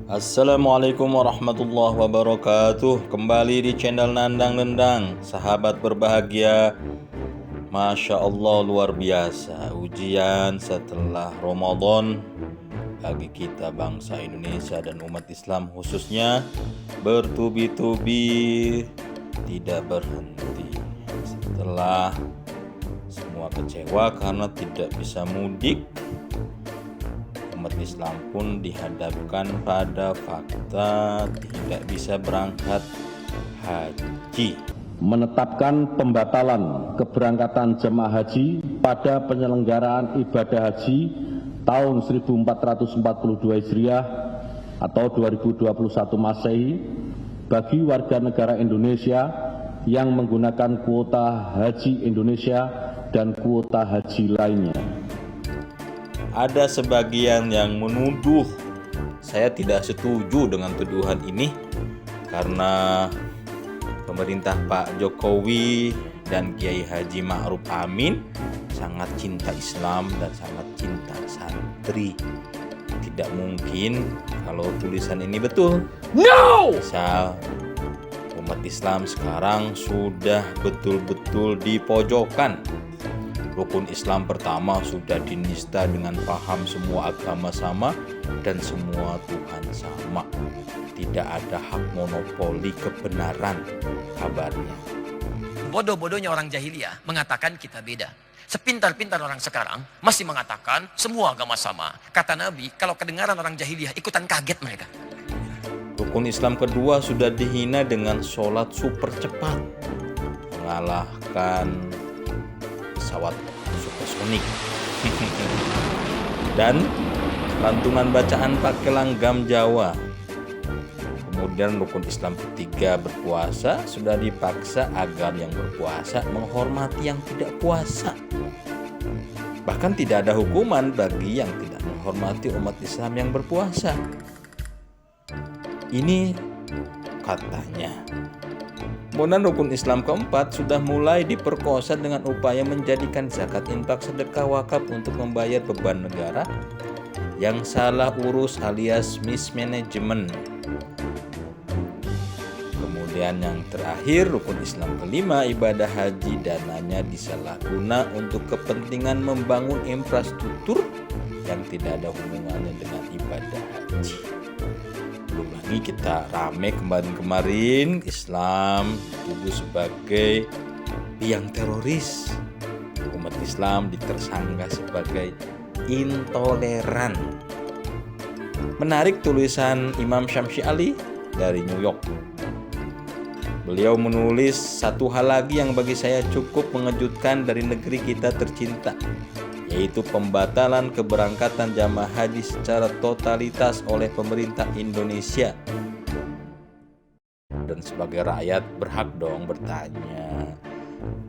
Assalamualaikum warahmatullahi wabarakatuh. Kembali di channel Nandang Nendang. Sahabat berbahagia, Masya Allah luar biasa. Ujian setelah Ramadan bagi kita bangsa Indonesia dan umat Islam khususnya bertubi-tubi tidak berhenti. Setelah semua kecewa karena tidak bisa mudik, umat Islam pun dihadapkan pada fakta tidak bisa berangkat haji. Menetapkan pembatalan keberangkatan jemaah haji pada penyelenggaraan ibadah haji tahun 1442 Hijriah atau 2021 Masehi bagi warga negara Indonesia yang menggunakan kuota haji Indonesia dan kuota haji lainnya. Ada sebagian yang menuduh, saya tidak setuju dengan tuduhan ini karena pemerintah Pak Jokowi dan Kiai Haji Ma'ruf Amin sangat cinta Islam dan sangat cinta santri. Tidak mungkin kalau tulisan ini betul. No! Misal umat Islam sekarang sudah betul-betul dipojokkan. Rukun Islam pertama sudah dinista dengan paham semua agama sama dan semua Tuhan sama. Tidak ada hak monopoli kebenaran kabarnya. Bodoh-bodohnya orang jahiliyah mengatakan kita beda. Sepintar-pintar orang sekarang masih mengatakan semua agama sama. Kata Nabi, kalau kedengaran orang jahiliyah ikutan kaget mereka. Rukun Islam kedua sudah dihina dengan sholat super cepat, mengalahkan pesawat supersonik. Dan lantunan bacaan pakai langgam Jawa. Kemudian rukun Islam ketiga berpuasa sudah dipaksa agar yang berpuasa menghormati yang tidak puasa. Bahkan tidak ada hukuman bagi yang tidak menghormati umat Islam yang berpuasa. Ini katanya. Kemudian rukun Islam keempat sudah mulai diperkosa dengan upaya menjadikan zakat, infak, sedekah, wakaf untuk membayar beban negara yang salah urus alias mismanagement. Kemudian yang terakhir rukun Islam kelima, ibadah haji dananya disalahguna untuk kepentingan membangun infrastruktur yang tidak ada hubungannya dengan ibadah haji. Belum lagi kita rame kemarin Islam dituduh sebagai biang teroris. Umat Islam ditersangka sebagai intoleran. Menarik tulisan Imam Syamsi Ali dari New York. Beliau menulis satu hal lagi yang bagi saya cukup mengejutkan dari negeri kita tercinta, yaitu pembatalan keberangkatan jamaah haji secara totalitas oleh pemerintah Indonesia. Dan sebagai rakyat berhak dong bertanya.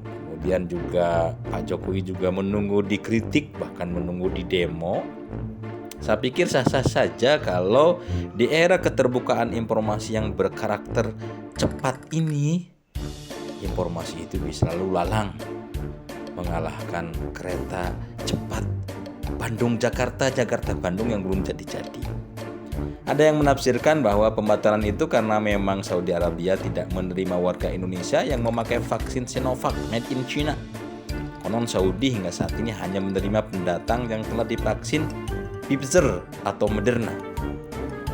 Kemudian juga Pak Jokowi juga menunggu dikritik, bahkan menunggu di demo. Saya pikir sah-sah saja kalau di era keterbukaan informasi yang berkarakter cepat ini, informasi itu bisa lalu lalang mengalahkan kereta cepat Bandung-Jakarta, Jakarta-Bandung yang belum jadi-jadi. Ada yang menafsirkan bahwa pembatalan itu karena memang Saudi Arabia tidak menerima warga Indonesia yang memakai vaksin Sinovac made in China. Konon Saudi hingga saat ini hanya menerima pendatang yang telah divaksin Pfizer atau Moderna.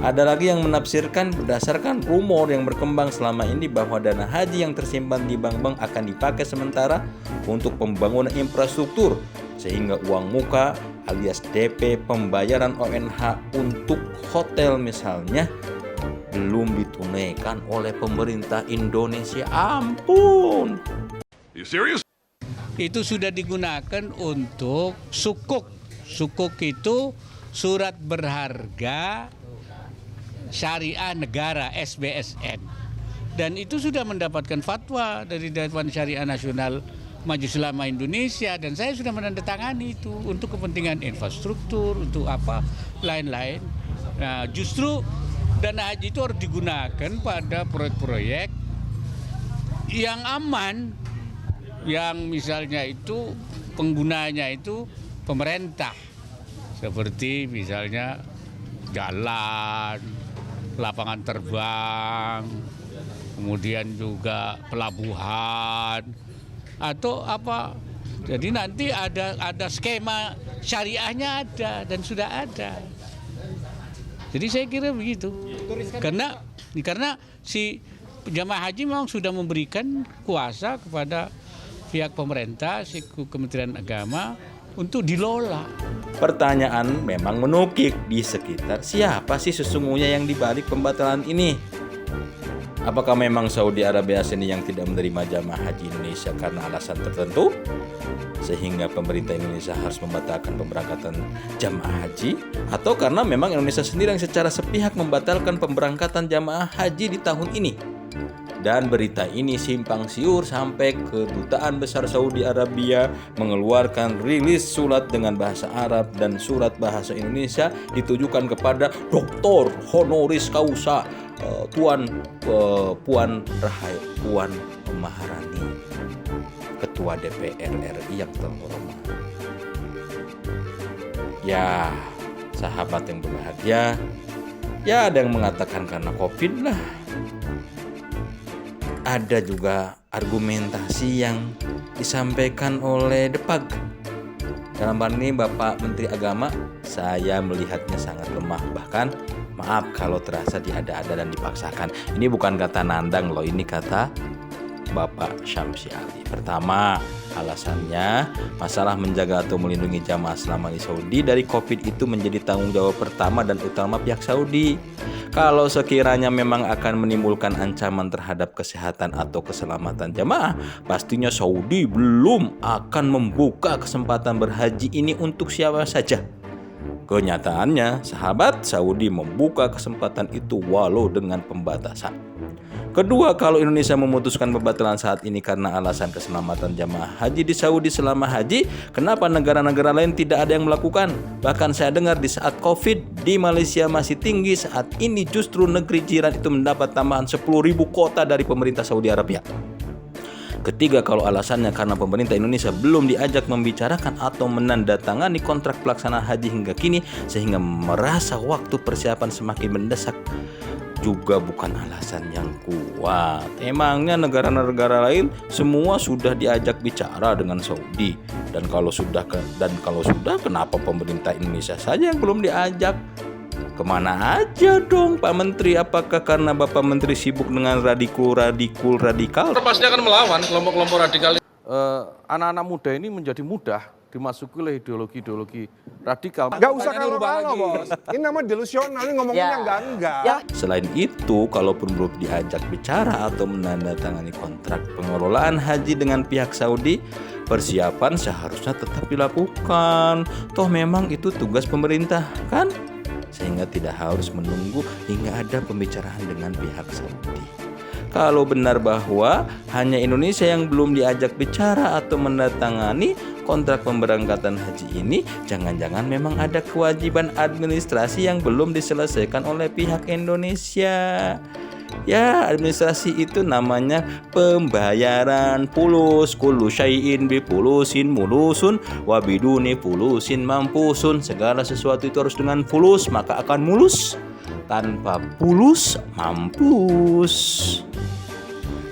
Ada lagi yang menafsirkan berdasarkan rumor yang berkembang selama ini bahwa dana haji yang tersimpan di bank-bank akan dipakai sementara untuk pembangunan infrastruktur, sehingga uang muka alias DP pembayaran ONH untuk hotel misalnya belum ditunaikan oleh pemerintah Indonesia. Ampun. You serious? Itu sudah digunakan untuk sukuk. Sukuk itu surat berharga syariah negara SBSN, dan itu sudah mendapatkan fatwa dari Dewan Syariah Nasional Majelis Ulama Indonesia, dan saya sudah menandatangani itu untuk kepentingan infrastruktur, untuk apa lain-lain. Nah, justru dana haji itu harus digunakan pada proyek-proyek yang aman, yang misalnya itu penggunanya itu pemerintah, seperti misalnya jalan, lapangan terbang, kemudian juga pelabuhan atau apa. Jadi nanti ada skema syariahnya ada dan sudah ada. Jadi saya kira begitu. Karena si jamaah haji memang sudah memberikan kuasa kepada pihak pemerintah, si Kementerian Agama untuk dilola. Pertanyaan memang menukik di sekitar siapa sih sesungguhnya yang dibalik pembatalan ini? Apakah memang Saudi Arabia sendiri yang tidak menerima jamaah haji Indonesia karena alasan tertentu? Sehingga pemerintah Indonesia harus membatalkan pemberangkatan jamaah haji? Atau karena memang Indonesia sendiri yang secara sepihak membatalkan pemberangkatan jamaah haji di tahun ini? Dan berita ini simpang siur sampai Kedutaan Besar Saudi Arabia mengeluarkan rilis surat dengan bahasa Arab dan surat bahasa Indonesia ditujukan kepada Dr. Honoris Causa Puan Maharani, Ketua DPR RI yang terhormat. Ya, sahabat yang berbahagia, ya ada yang mengatakan karena COVID lah. Ada juga argumentasi yang disampaikan oleh Depag. Dalam hal ini Bapak Menteri Agama, saya melihatnya sangat lemah. Bahkan maaf kalau terasa diada-ada dan dipaksakan. Ini bukan kata Nandang loh, ini kata Bapak Syamsi Ali. Pertama, alasannya masalah menjaga atau melindungi jamaah selama di Saudi dari COVID itu menjadi tanggung jawab pertama dan utama pihak Saudi. Kalau sekiranya memang akan menimbulkan ancaman terhadap kesehatan atau keselamatan jamaah, pastinya Saudi belum akan membuka kesempatan berhaji ini untuk siapa saja. Kenyataannya, sahabat, Saudi membuka kesempatan itu walau dengan pembatasan. Kedua, kalau Indonesia memutuskan pembatalan saat ini karena alasan keselamatan jamaah haji di Saudi selama haji, kenapa negara-negara lain tidak ada yang melakukan? Bahkan saya dengar di saat COVID di Malaysia masih tinggi, saat ini justru negeri jiran itu mendapat tambahan 10.000 kuota dari pemerintah Saudi Arabia. Ketiga, kalau alasannya karena pemerintah Indonesia belum diajak membicarakan atau menandatangani kontrak pelaksanaan haji hingga kini, sehingga merasa waktu persiapan semakin mendesak, juga bukan alasan yang kuat. Emangnya negara-negara lain semua sudah diajak bicara dengan Saudi, dan kalau sudah kenapa pemerintah Indonesia saja yang belum diajak? Kemana aja dong Pak Menteri? Apakah karena Bapak Menteri sibuk dengan radikal? Pasti akan melawan kelompok-kelompok radikal. Anak-anak muda ini menjadi mudah dimasuki oleh ideologi-ideologi radikal. Nggak usah kalau bos. Ini namanya delusional, ini ngomongnya enggak. Selain itu, kalaupun belum diajak bicara atau menandatangani kontrak pengelolaan haji dengan pihak Saudi, persiapan seharusnya tetap dilakukan. Toh memang itu tugas pemerintah, kan? Sehingga tidak harus menunggu hingga ada pembicaraan dengan pihak Saudi. Kalau benar bahwa hanya Indonesia yang belum diajak bicara atau menandatangani kontrak pemberangkatan haji ini, jangan-jangan memang ada kewajiban administrasi yang belum diselesaikan oleh pihak Indonesia. Ya, administrasi itu namanya pembayaran fulus. Kullu syai'in bi fulusin mulusun wa biduni fulusin mampusun. Segala sesuatu itu harus dengan fulus maka akan mulus. Tanpa fulus mampus.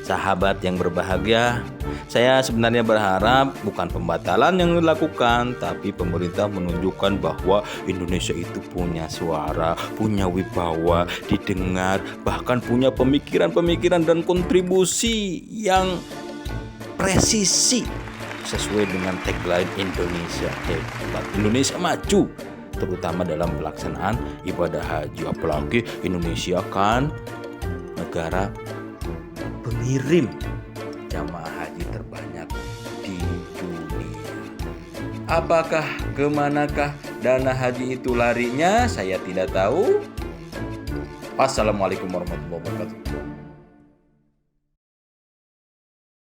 Sahabat yang berbahagia, saya sebenarnya berharap bukan pembatalan yang dilakukan, tapi pemerintah menunjukkan bahwa Indonesia itu punya suara, punya wibawa, didengar, bahkan punya pemikiran-pemikiran dan kontribusi yang presisi sesuai dengan tagline Indonesia hebat, Indonesia maju, terutama dalam pelaksanaan ibadah haji. Apalagi Indonesia kan negara pengirim jamaah haji terbanyak di dunia. Apakah kemanakah dana haji itu larinya? Saya tidak tahu. Wassalamualaikum warahmatullahi wabarakatuh.